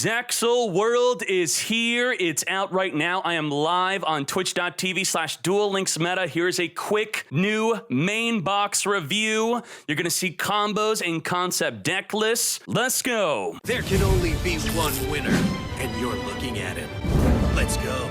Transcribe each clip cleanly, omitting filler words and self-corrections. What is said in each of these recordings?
Zexal World is here. It's out right now. I am live on twitch.tv/Duel Links Meta. Here's a quick new main box review. You're going to see combos and concept deck lists. Let's go. There can only be one winner, and you're looking at him. Let's go.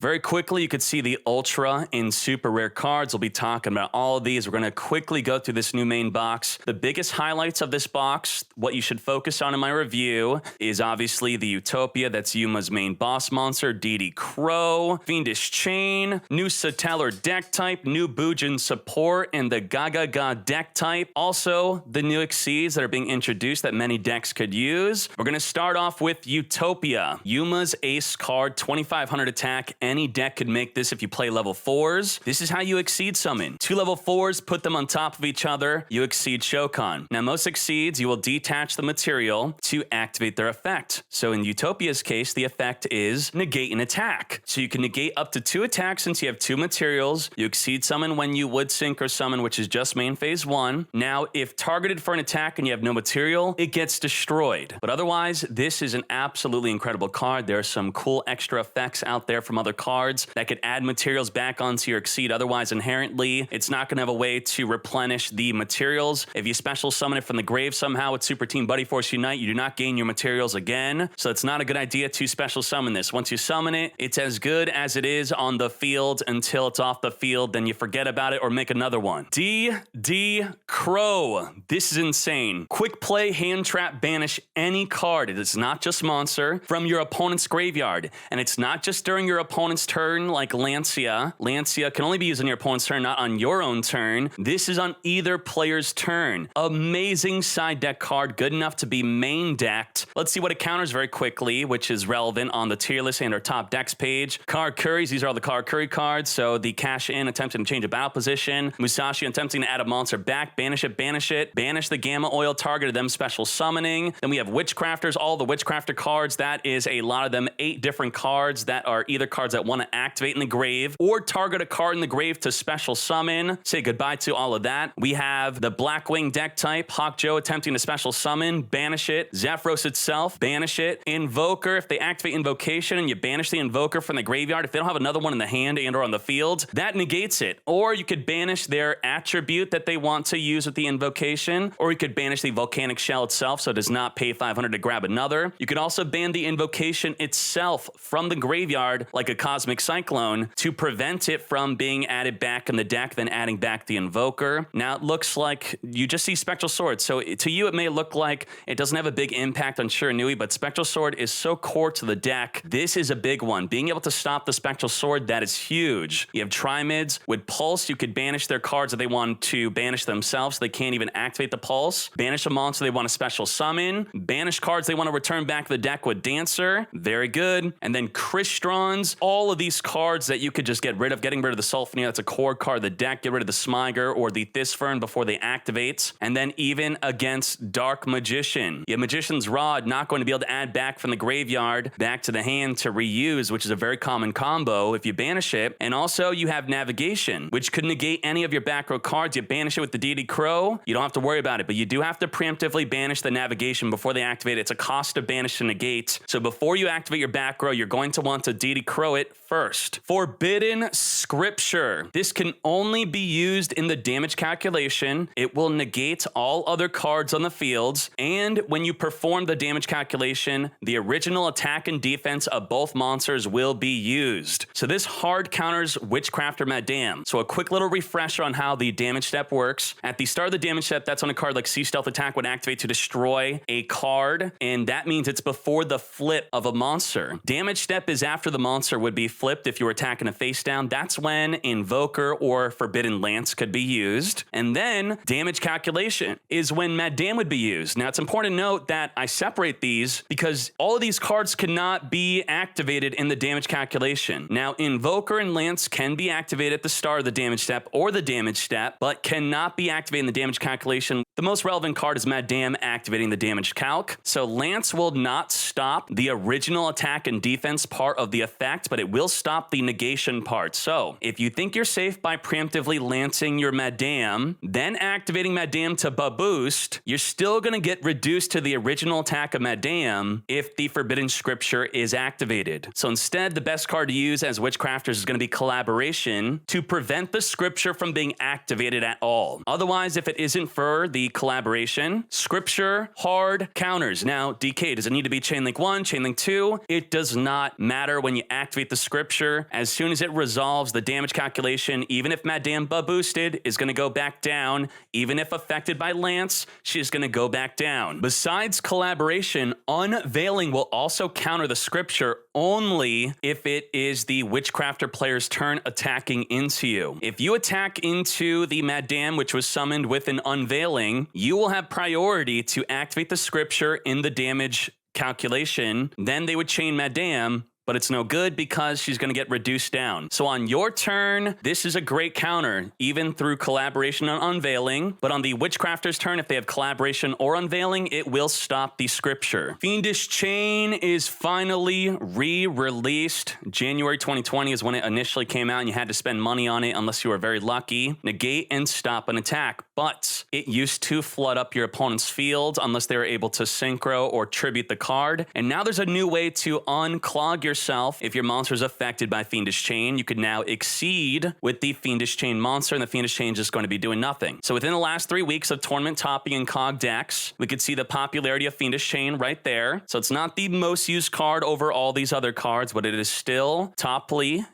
Very quickly, you could see the ultra and super rare cards. We'll be talking about all of these. We're going to quickly go through this new main box. The biggest highlights of this box, what you should focus on in my review, is obviously the Utopia. That's Yuma's main boss monster, DD Crow, Fiendish Chain, new Satellar deck type, new Bujin Support, and the Gagaga deck type. Also, the new XYZs that are being introduced that many decks could use. We're going to start off with Utopia. Yuma's ace card, 2500 attack. Any deck could make this if you play level 4s. This is how you XYZ summon. 2 level 4s, put them on top of each other, you XYZ Shokan. Now, most XYZs, you will detach the material to activate their effect. So in Utopia's case, the effect is negate an attack. So you can negate up to 2 attacks since you have 2 materials. You XYZ summon when you would synchro summon, which is just main phase 1. Now, if targeted for an attack and you have no material, it gets destroyed. But otherwise, this is an absolutely incredible card. There are some cool extra effects out there from other cards that could add materials back onto your XYZ. Otherwise, inherently, it's not going to have a way to replenish the materials. If you special summon it from the grave somehow with Super Team Buddy Force Unite, you do not gain your materials again. So it's not a good idea to special summon this. Once you summon it, it's as good as it is on the field until it's off the field. Then you forget about it or make another one. DD Crow. This is insane. Quick play, hand trap, banish any card. It is not just monster from your opponent's graveyard. And it's not just during your opponent's turn like Lancia. Lancia can only be used on your opponent's turn, not on your own turn. This is on either player's turn. Amazing side deck card, good enough to be main decked. Let's see what it counters very quickly, which is relevant on the tier list and our top decks page. Card Curries, these are all the Card Curry cards. So the Cash In, attempting to change a battle position. Musashi, attempting to add a monster back. Banish it, banish it. Banish the Gamma Oil, targeted them special summoning. Then we have Witchcrafters, all the Witchcrafter cards. That is a lot of them, 8 different cards that are either cards that want to activate in the grave or target a card in the grave to special summon. Say goodbye to all of that. We have the Blackwing deck type, Hawk Joe attempting to special summon, banish it. Zephyros itself, banish it. Invoker, if they activate Invocation and you banish the Invoker from the graveyard, if they don't have another one in the hand and or on the field, that negates it. Or you could banish their attribute that they want to use with the Invocation, or you could banish the Volcanic Shell itself so it does not pay 500 to grab another. You could also ban the Invocation itself from the graveyard like a Cosmic Cyclone to prevent it from being added back in the deck, then adding back the Invoker. Now it looks like you just see Spectral Sword. So to you, it may look like it doesn't have a big impact on Shiranui, but Spectral Sword is so core to the deck. This is a big one. Being able to stop the Spectral Sword, that is huge. You have Trimids. With Pulse, you could banish their cards that they want to banish themselves, so they can't even activate the Pulse. Banish a monster they want to special summon. Banish cards they want to return back to the deck with Dancer. Very good. And then Kristrons. All of these cards that you could just get rid of. Getting rid of the Sulfania, that's a core card of the deck. Get rid of the Smiger or the Thisfern before they activate. And then even against Dark Magician. You have Magician's Rod, not going to be able to add back from the graveyard back to the hand to reuse, which is a very common combo if you banish it. And also you have Navigation, which could negate any of your back row cards. You banish it with the DD Crow, you don't have to worry about it, but you do have to preemptively banish the Navigation before they activate it. It's a cost to banish to negate. So before you activate your back row, you're going to want to DD Crow it first. Forbidden Scripture. This can only be used in the damage calculation. It will negate all other cards on the fields. And when you perform the damage calculation, the original attack and defense of both monsters will be used. So this hard counters Witchcrafter Madame. So a quick little refresher on how the damage step works. At the start of the damage step, that's when a card like Sea Stealth Attack would activate to destroy a card. And that means it's before the flip of a monster. Damage step is after the monster would be flipped if you were attacking a face down. That's when Invoker or Forbidden Lance could be used. And then damage calculation is when Madame would be used. Now it's important to note that I separate these because all of these cards cannot be activated in the damage calculation. Now Invoker and Lance can be activated at the start of the damage step or the damage step, but cannot be activated in the damage calculation. The most relevant card is Madame activating the damage calc. So Lance will not stop the original attack and defense part of the effect, but it it will stop the negation part. So if you think you're safe by preemptively lancing your Madame, then activating Madame to boost, you're still going to get reduced to the original attack of Madame if the Forbidden Scripture is activated. So instead, the best card to use as Witchcrafters is going to be Collaboration to prevent the Scripture from being activated at all. Otherwise, if it isn't for the Collaboration, Scripture hard counters. Now, Dkayed, does it need to be Chainlink 1, Chainlink 2? It does not matter when you activate the Scripture. As soon as it resolves, the damage calculation, even if Madame boosted, is going to go back down. Even if affected by Lance, she's going to go back down. Besides Collaboration, Unveiling will also counter the Scripture only if it is the Witchcrafter player's turn attacking into you. If you attack into the Madame, which was summoned with an Unveiling, you will have priority to activate the Scripture in the damage calculation. Then they would chain Madame, but it's no good because she's going to get reduced down. So on your turn, this is a great counter, even through Collaboration and Unveiling. But on the Witchcrafter's turn, if they have Collaboration or Unveiling, it will stop the Scripture. Fiendish Chain is finally re-released. January 2020 is when it initially came out, and you had to spend money on it unless you were very lucky. Negate and stop an attack. But it used to flood up your opponent's field unless they were able to synchro or tribute the card. And now there's a new way to unclog yourself. If your monster is affected by Fiendish Chain, you could now exceed with the Fiendish Chain monster, and the Fiendish Chain is just going to be doing nothing. So within the last 3 weeks of tournament topping and cog decks, we could see the popularity of Fiendish Chain right there. So it's not the most used card over all these other cards, but it is still toply,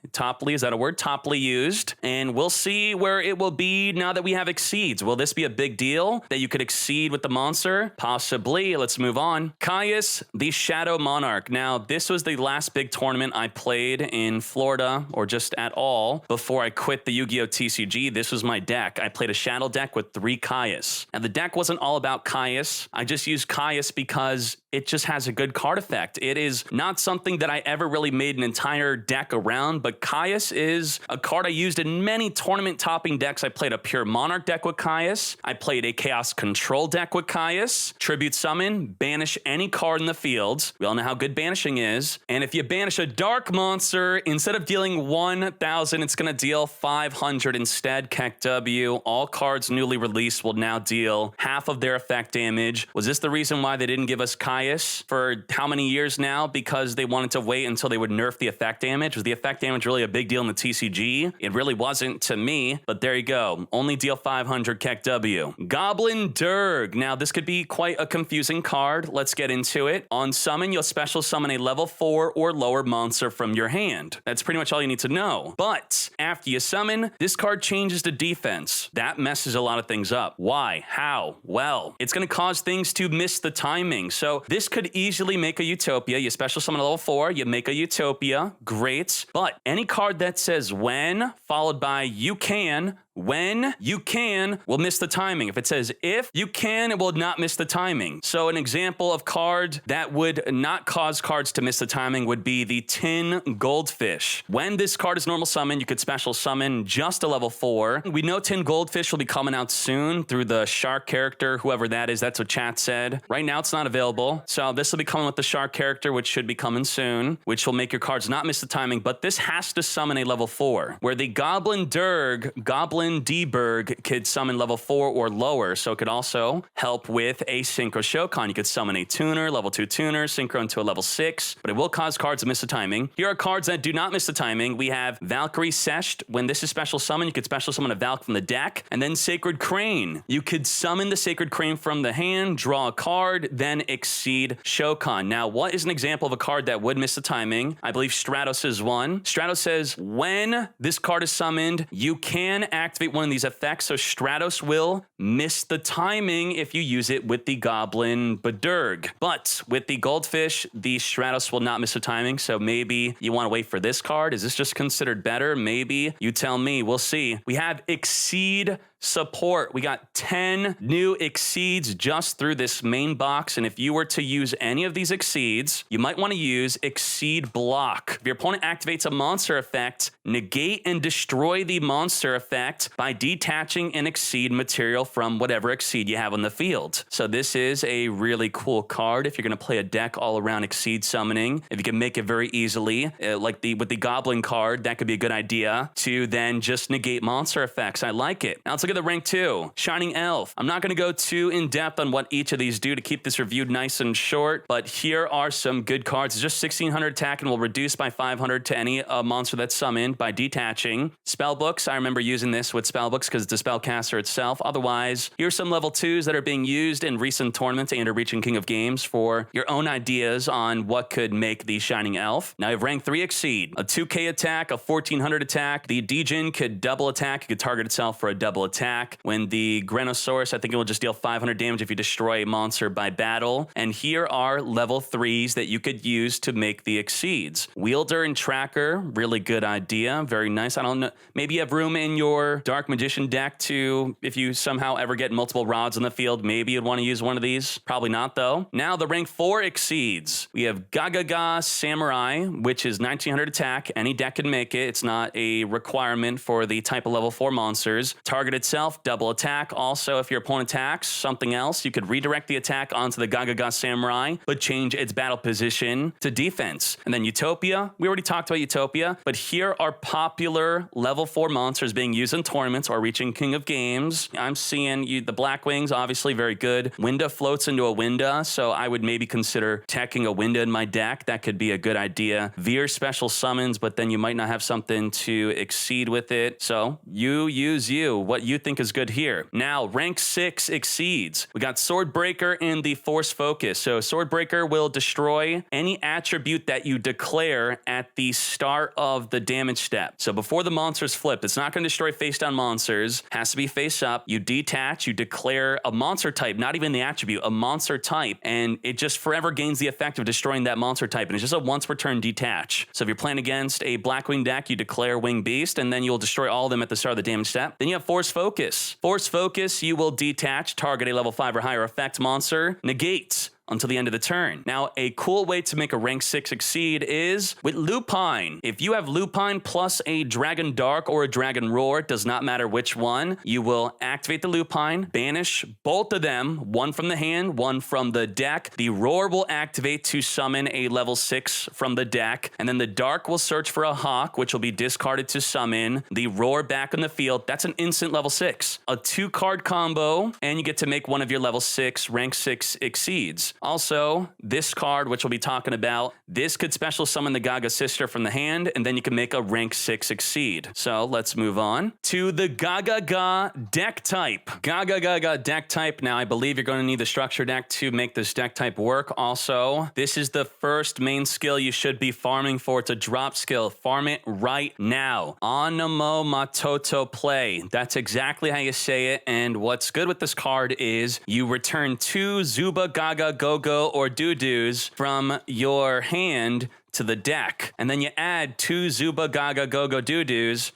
is that a word? Toply used. And we'll see where it will be now that we have exceeds. Will this be a big deal that you could exceed with the monster? Possibly. Let's move on. Caius, the Shadow Monarch. Now, this was the last big tournament I played in Florida, or just at all, before I quit the Yu-Gi-Oh! TCG. This was my deck. I played a Shadow deck with 3 Caius. And the deck wasn't all about Caius. I just used Caius because it just has a good card effect. It is not something that I ever really made an entire deck around, but Caius is a card I used in many tournament topping decks. I played a pure Monarch deck with Caius. I played a Chaos Control deck with Caius. Tribute Summon, banish any card in the field. We all know how good banishing is. And if you banish a dark monster, instead of dealing 1,000, it's going to deal 500 instead. KEKW, all cards newly released will now deal half of their effect damage. Was this the reason why they didn't give us Caius for how many years now? Because they wanted to wait until they would nerf the effect damage. Was the effect damage really a big deal in the TCG? It really wasn't to me, but there you go. Only deal 500 KEKW. Goblin Durg. Now, this could be quite a confusing card. Let's get into it. On summon, you'll special summon a level 4 or lower monster from your hand. That's pretty much all you need to know. But after you summon, this card changes to defense. That messes a lot of things up. Why? How? Well, it's going to cause things to miss the timing. So this could easily make a Utopia. You special summon a level 4, you make a Utopia. Great. But any card that says when, followed by you can, when you can will miss the timing. If it says if you can, it will not miss the timing. So an example of card that would not cause cards to miss the timing would be the Tin Goldfish. When this card is normal summon, you could special summon just a level 4. We know Tin Goldfish will be coming out soon through the shark character, whoever that is. That's what chat said. Right now it's not available. So this will be coming with the shark character, which should be coming soon, which will make your cards not miss the timing. But this has to summon a level 4, where the Goblin Durg, Goblin Deberg could summon level 4 or lower, so it could also help with a Synchro Shokan. You could summon a tuner, level 2 tuner, synchro into a level 6, but it will cause cards to miss the timing. Here are cards that do not miss the timing. We have Valkyrie Sesht. When this is special summon, you could special summon a Valk from the deck, and then Sacred Crane. You could summon the Sacred Crane from the hand, draw a card, then exceed Shokan. Now, what is an example of a card that would miss the timing? I believe Stratos is one. Stratos says, when this card is summoned, you can activate one of these effects, so Stratos will miss the timing if you use it with the Goblin Badurg. But with the Goldfish, the Stratos will not miss the timing, so maybe you want to wait for this card. Is this just considered better? Maybe. You tell me. We'll see. We have Exceed Support. We got 10 new Exceeds just through this main box, and if you were to use any of these Exceeds, you might want to use Exceed Block. If your opponent activates a monster effect, negate and destroy the monster effect by detaching an Exceed material from whatever Exceed you have on the field. So this is a really cool card if you're going to play a deck all around Exceed summoning. If you can make it very easily, like with the Goblin card, that could be a good idea to then just negate monster effects. I like it. Now let's look at the rank 2, Shining Elf. I'm not going to go too in depth on what each of these do to keep this review nice and short, but here are some good cards. It's just 1600 attack and will reduce by 500 to any monster that's summoned by detaching. Spellbooks, I remember using this with spellbooks because it's a spellcaster itself. Otherwise, here's some level 2s that are being used in recent tournaments and are reaching King of Games for your own ideas on what could make the Shining Elf. Now you have rank 3 Exceed, a 2k attack, a 1400 attack. The Djinn could double attack. It could target itself for a double attack. When the Grenosaurus, I think it will just deal 500 damage if you destroy a monster by battle. And here are level 3s that you could use to make the Exceeds. Wielder and Tracker, really good idea. Very nice. I don't know. Maybe you have room in your Dark Magician deck to, if you somehow ever get multiple rods on the field, maybe you'd want to use one of these. Probably not though. Now the rank 4 Exceeds. We have Gagaga Samurai, which is 1900 attack. Any deck can make it. It's not a requirement for the type of level 4 monsters. Target itself, double attack. Also, if your opponent attacks something else, you could redirect the attack onto the Gagaga Samurai, but change its battle position to defense. And then Utopia. We already talked about Utopia, but here are popular level 4 monsters being used in tournaments or reaching King of Games. I'm seeing the Black Wings, obviously very good. Winda floats into a Winda, so I would maybe consider teching a Winda in my deck. That could be a good idea. Veer special summons, but then you might not have something to exceed with it. So you use what you think is good here. Now, rank 6 Exceeds. We got Swordbreaker and the Force Focus. So Swordbreaker will destroy any attribute that you declare at the start of the damage step. So before the monster's flipped, it's not going to destroy face down monsters. Has to be face up. You detach, you declare a monster type, not even the attribute, a monster type, and it just forever gains the effect of destroying that monster type. And it's just a once per turn detach. So if you're playing against a Blackwing deck, you declare Wing Beast, and then you'll destroy all of them at the start of the damage step. Then you have Force Focus. Force Focus, you will detach, target a level 5 or higher effect monster, negate until the end of the turn. Now, a cool way to make a rank 6 Exceed is with Lupine. If you have Lupine plus a Dragon Dark or a Dragon Roar, does not matter which one, you will activate the Lupine, banish both of them, one from the hand, one from the deck. The Roar will activate to summon a level 6 from the deck, and then the Dark will search for a Hawk, which will be discarded to summon the Roar back on the field. That's an instant level 6. A 2-card combo, and you get to make one of your level 6 rank 6 Exceeds. Also, this card, which we'll be talking about, this could special summon the Gaga Sister from the hand, and then you can make a rank 6 Exceed. So let's move on to the Gagaga deck type. Gagaga deck type. Now, I believe you're going to need the structure deck to make this deck type work. Also, this is the first main skill you should be farming for. It's a drop skill. Farm it right now. Onamo Matoto Play. That's exactly how you say it. And what's good with this card is you return 2 Zuba Gaga Go-Go or Doo-Doos from your hand to the deck, and then you add 2 Zuba Gaga Go-Go Doo-Doos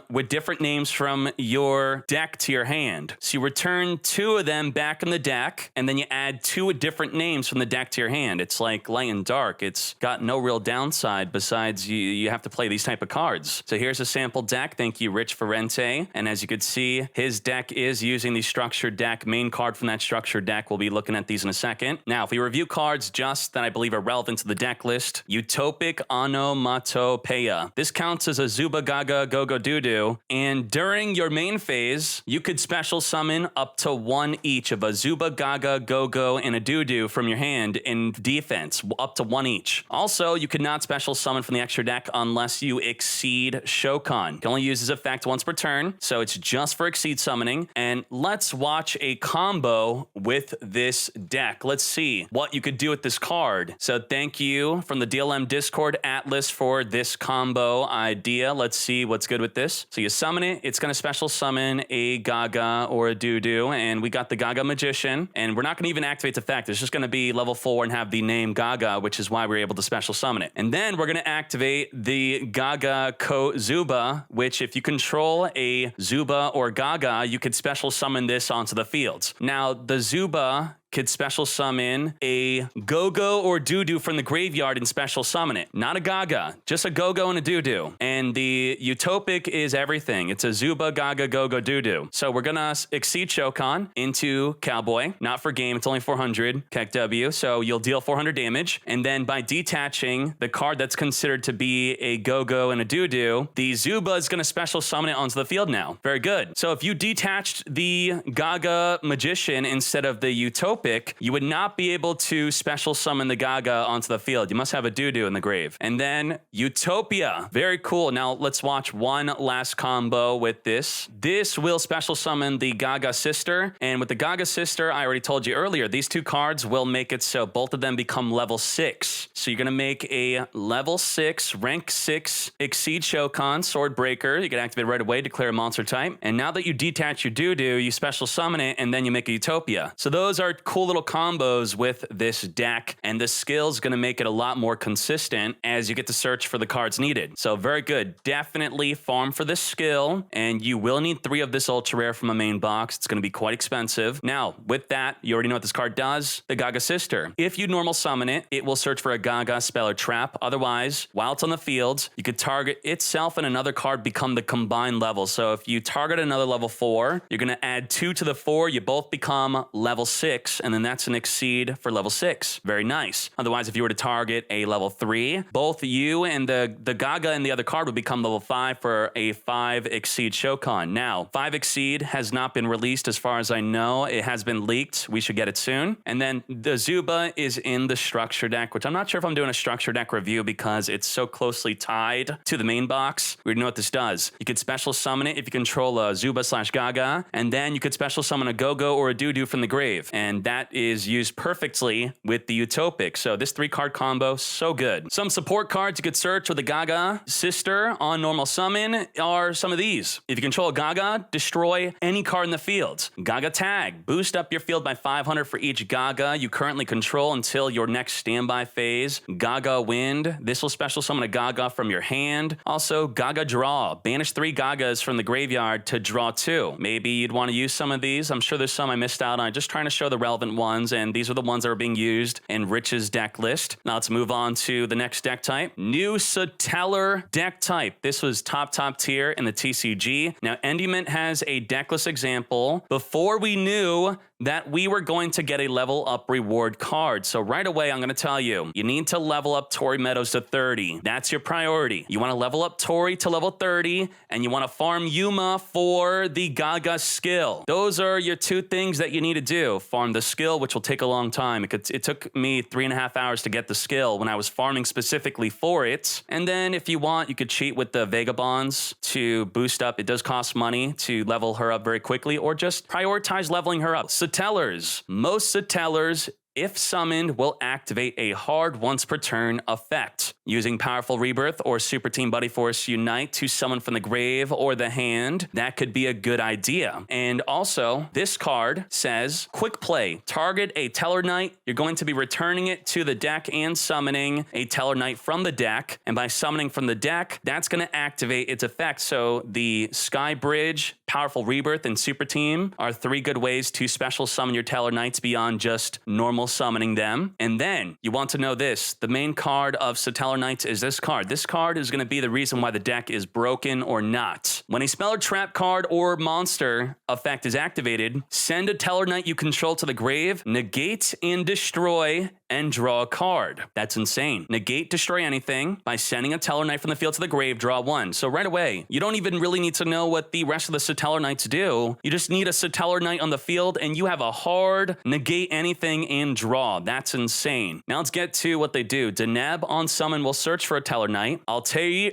with different names from your deck to your hand. So you return 2 of them back in the deck, and then you add 2 with different names from the deck to your hand. It's like light and dark. It's got no real downside besides you have to play these type of cards. So here's a sample deck. Thank you, Rich Ferrente. And as you can see, his deck is using the structured deck. Main card from that structured deck. We'll be looking at these in a second. Now, if we review cards just that I believe are relevant to the deck list, Utopic Onomatopeia. This counts as a Zuba Gaga Go-Go Doo-Doo, and during your main phase, you could special summon up to 1 each of a Zuba Gaga Go-Go and a Doo-Doo from your hand in defense, up to 1 each. Also, you could not special summon from the extra deck unless you exceed Shokan. You can only use this effect once per turn, so it's just for exceed summoning. And let's watch a combo with this deck. Let's see what you could do with this card. So thank you from the DLM Discord Atlas for this combo idea. Let's see what's good with this. So you summon it. It's going to special summon a Gaga or a Doo, and we got the Gaga Magician. And we're not going to even activate the effect. It's just going to be level 4 and have the name Gaga, which is why we're able to special summon it. And then we're going to activate the Gaga Zuba, which if you control a Zuba or Gaga, you could special summon this onto the field. Now, the Zuba could special summon a Go-Go or Doo from the graveyard and special summon it. Not a Gaga, just a Go-Go and a Doo. And the Utopic is everything. It's a Zuba, Gaga, Go-Go, Doo. So we're gonna exceed Shokan into Cowboy. Not for game, it's only 400, Kek W. So you'll deal 400 damage. And then by detaching the card that's considered to be a Go-Go and a Doo, the Zuba is gonna special summon it onto the field now. Very good. So if you detached the Gaga Magician instead of the Utopic, you would not be able to special summon the Gaga onto the field. You must have a Doo in the grave. And then Utopia. Very cool. Now let's watch one last combo with this. This will special summon the Gaga Sister. And with the Gaga Sister, I already told you earlier, these two cards will make it so both of them become level 6. So you're going to make a level 6, rank 6 Exceed Shokan, Sword Breaker. You can activate it right away, declare a monster type. And now that you detach your Doo, you special summon it, and then you make a Utopia. So those are cool little combos with this deck, and the skill's going to make it a lot more consistent as you get to search for the cards needed. So very good. Definitely farm for this skill, and you will need 3 of this ultra rare from a main box. It's going to be quite expensive. Now, with that, you already know what this card does. The Gaga Sister. If you normal summon it, it will search for a Gaga spell or trap. Otherwise, while it's on the field, you could target itself and another card become the combined level. So if you target another level 4, you're going to add 2 to the 4. You both become level 6, and then that's an exceed for level 6. Very nice. Otherwise, if you were to target a level 3, both you and the Gaga and the other card would become level 5 for a 5 exceed Shokan. Now, 5 exceed has not been released as far as I know. It has been leaked. We should get it soon. And then the Zuba is in the structure deck, which I'm not sure if I'm doing a structure deck review because it's so closely tied to the main box. We already know what this does. You could special summon it if you control a Zuba/Gaga, and then you could special summon a Go-Go or a Doo from the grave. And that is used perfectly with the Utopic. So this 3-card combo, so good. Some support cards you could search with the Gaga Sister on normal summon are some of these. If you control a Gaga, destroy any card in the field. Gaga Tag, boost up your field by 500 for each Gaga you currently control until your next standby phase. Gaga Wind, this will special summon a Gaga from your hand. Also, Gaga Draw, banish 3 Gagas from the graveyard to draw 2. Maybe you'd want to use some of these. I'm sure there's some I missed out on. Just trying to show the relevant ones, and these are the ones that are being used in Rich's deck list. Now let's move on to the next deck type. New Satellar deck type. This was top tier in the TCG. Now Endiment has a decklist example before we knew that we were going to get a level up reward card. So right away, I'm going to tell you, you need to level up Tori Meadows to 30. That's your priority. You want to level up Tori to level 30, and you want to farm Yuma for the Gaga skill. Those are your 2 things that you need to do. Farm the skill, which will take a long time. It took me 3.5 hours to get the skill when I was farming specifically for it. And then if you want, you could cheat with the Vagabonds to boost up. It does cost money to level her up very quickly, or just prioritize leveling her up. Satellars. Most Satellars, if summoned, will activate a hard once per turn effect. Using Powerful Rebirth or Super Team Buddy Force Unite to summon from the grave or the hand, that could be a good idea. And also, this card says, quick play, target a Satellarknight. You're going to be returning it to the deck and summoning a Satellarknight from the deck. And by summoning from the deck, that's going to activate its effect. So the Sky Bridge, Powerful Rebirth, and Super Team are 3 good ways to special summon your Satellarknights beyond just normal summoning them. And then you want to know this, the main card of Satellarknights is this card. This card is going to be the reason why the deck is broken or not. When a spell or trap card or monster effect is activated, send a Satellarknight you control to the grave, negate and destroy, and draw a card. That's insane. Negate, destroy anything by sending a Satellarknight from the field to the grave, draw 1. So right away, you don't even really need to know what the rest of the Satellarknights do. You just need a Satellarknight on the field, and you have a hard negate anything and draw. That's insane. Now let's get to what they do. Deneb on summon will search for a Satellarknight. Altair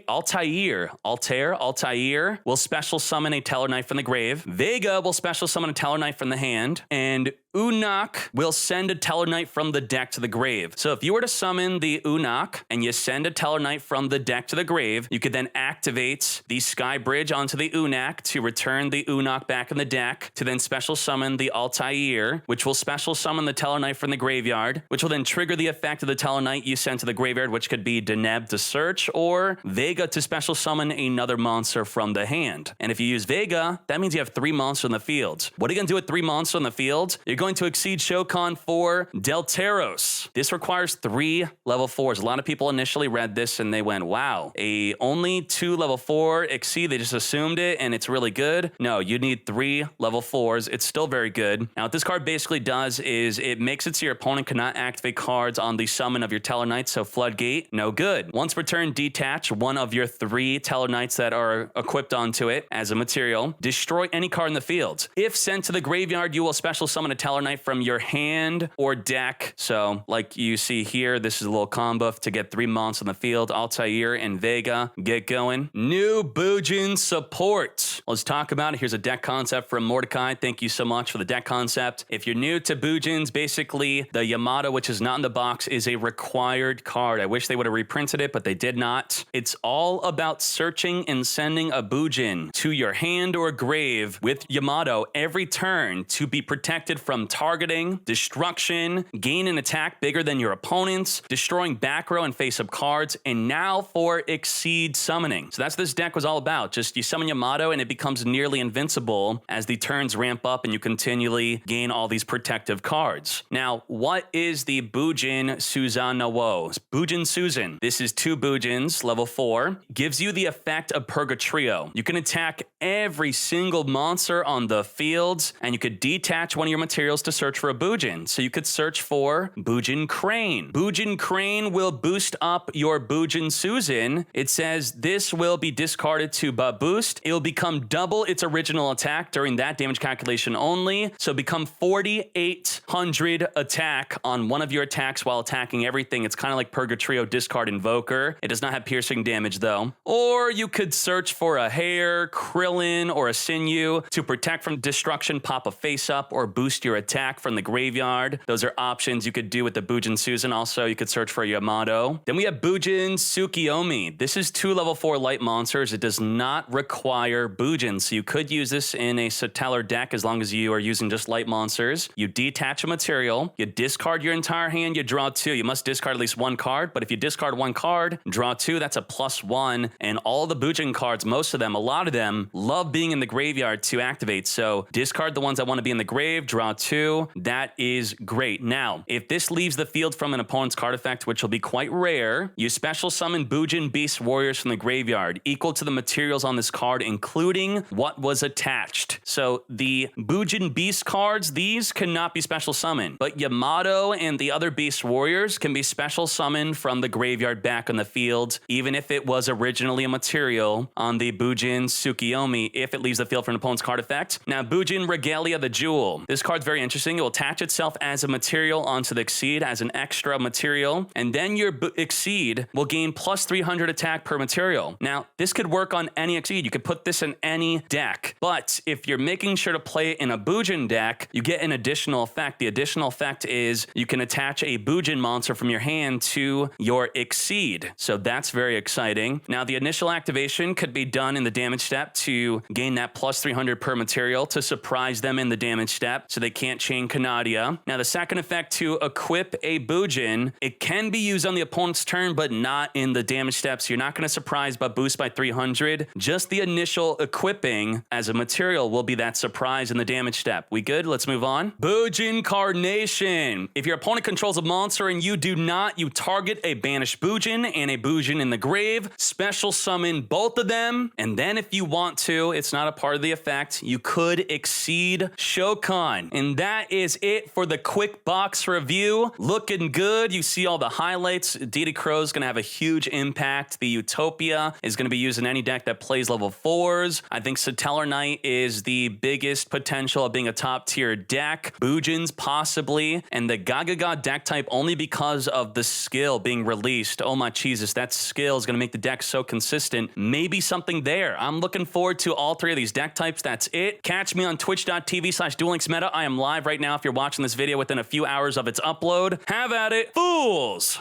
will special summon a Satellarknight from the grave. Vega will special summon a Satellarknight from the hand. And Unok will send a Satellarknight from the deck to the grave. So if you were to summon the Unok and you send a Satellarknight from the deck to the grave, you could then activate the Sky Bridge onto the Unok to return the Unok back in the deck, to then special summon the Altair, which will special summon the Satellarknight from the graveyard, which will then trigger the effect of the Satellarknight you sent to the graveyard, which could be Deneb to search or Vega to special summon another monster from the hand. And if you use Vega, that means you have 3 monsters in the field. What are you going to do with 3 monsters in the field? You're going to exceed Shokan for Delteros. This requires 3 level 4s. A lot of people initially read this and they went, wow, only 2 level 4 exceed. They just assumed it and it's really good. No, you need 3 level 4s. It's still very good. Now, what this card basically does is it makes it so your opponent cannot activate cards on the summon of your Satellarknight, so Floodgate, no good. Once per turn, detach one of your 3 Satellarknights that are equipped onto it as a material. Destroy any card in the field. If sent to the graveyard, you will special summon a Satellarknight from your hand or deck. So, like you see here, this is a little combo to get 3 monsters in the field. Altair and Vega, get going. New Bujin Support. Let's talk about it. Here's a deck concept from Mordecai. Thank you so much for the deck concept. If you're new to Bujins, basically the Yamato, which is not in the box, is a required card. I wish they would have reprinted it, but they did not. It's all about searching and sending a Bujin to your hand or grave with Yamato every turn to be protected from targeting, destruction, gain an attack bigger than your opponent's, destroying back row and face-up cards, and now for Exceed summoning. So that's what this deck was all about. Just you summon Yamato and it becomes nearly invincible as the turns ramp up and you continually gain all these protective cards. Now, what is the Bujin Susanoo? Bujin Susan. This is 2 Bujins, level 4. Gives you the effect of Purgatrio. You can attack every single monster on the field, and you could detach one of your materials to search for a Bujin. So you could search for Bujin Crane. Bujin Crane will boost up your Bujin Susan. It says this will be discarded to boost. It will become double its original attack during that damage calculation only. So become 4,800 attack on one of your attacks while attacking everything. It's kind of like Purgatrio discard Invoker. It does not have piercing damage though. Or you could search for a hair, Krillin, or a sinew to protect from destruction, pop a face up, or boost your attack from the graveyard. Those are options you could do with the Bujin Susan. Also, you could search for Yamato. Then we have Bujin Tsukiyomi. This is 2 level 4 light monsters. It does not require Bujin, so you could use this in a Satellar deck as long as you are using just light monsters. You detach a material, you discard your entire hand, you draw 2. You must discard at least 1 card, but if you discard 1 card, draw 2, that's a +1. And all the Bujin cards, most of them, a lot of them, love being in the graveyard to activate. So discard the ones that want to be in the grave, draw 2. That is great. Now, if this leaves the field from an opponent's card effect, which will be quite rare, you special summon Bujin Beast Warriors from the graveyard, equal to the materials on this card, including what was attached. So the Bujin Beast cards, these cannot be special summoned, but Yamato and the other Beast Warriors can be special summoned from the graveyard back on the field, even if it was originally a material on the Bujin Tsukiyomi, if it leaves the field for an opponent's card effect. Now, Bujin Regalia the Jewel. This card's very interesting. It will attach itself as a material onto the Exceed as an extra material, and then your Exceed will gain +300 attack per material. Now, this could work on any Exceed. You could put this in any deck, but if you're making sure to play it in a Bujin deck, you get an additional effect. The additional effect is you can attach a Bujin monster from your hand to your Exceed. So that's very exciting. Now, the initial activation could be done in the damage step to gain that +300 per material to surprise them in the damage step so they can't chain Canadia. Now, the second effect to equip a Bujin, it can be used on the opponent's turn, but not in the damage step. So you're not going to surprise but boost by 300. Just the initial equipping as a material will be that surprise in the damage step. We good? Let's move on. Bujin Carnation. If your opponent controls a monster and you do not, you target a banished Bujin and a Bujin in the grave, special summon both of them, and then if you want to, it's not a part of the effect, you could exceed Shokan. And that is it for the quick box review. Looking good. You see all the highlights. DD Crow is going to have a huge impact. The Utopia is going to be used in any deck that plays level 4s. I think Satellarknight is the biggest potential of being a top tier deck. Bujins possibly, and the Gagaga deck type only because of the skill being released. Oh my Jesus, that skill is going to make the deck so consistent. Maybe something there. I'm looking forward to all 3 of these deck types. That's it. Catch me on twitch.tv/duellinksmeta. I am live right now if you're watching this video within a few hours of its upload. Have at it, fools!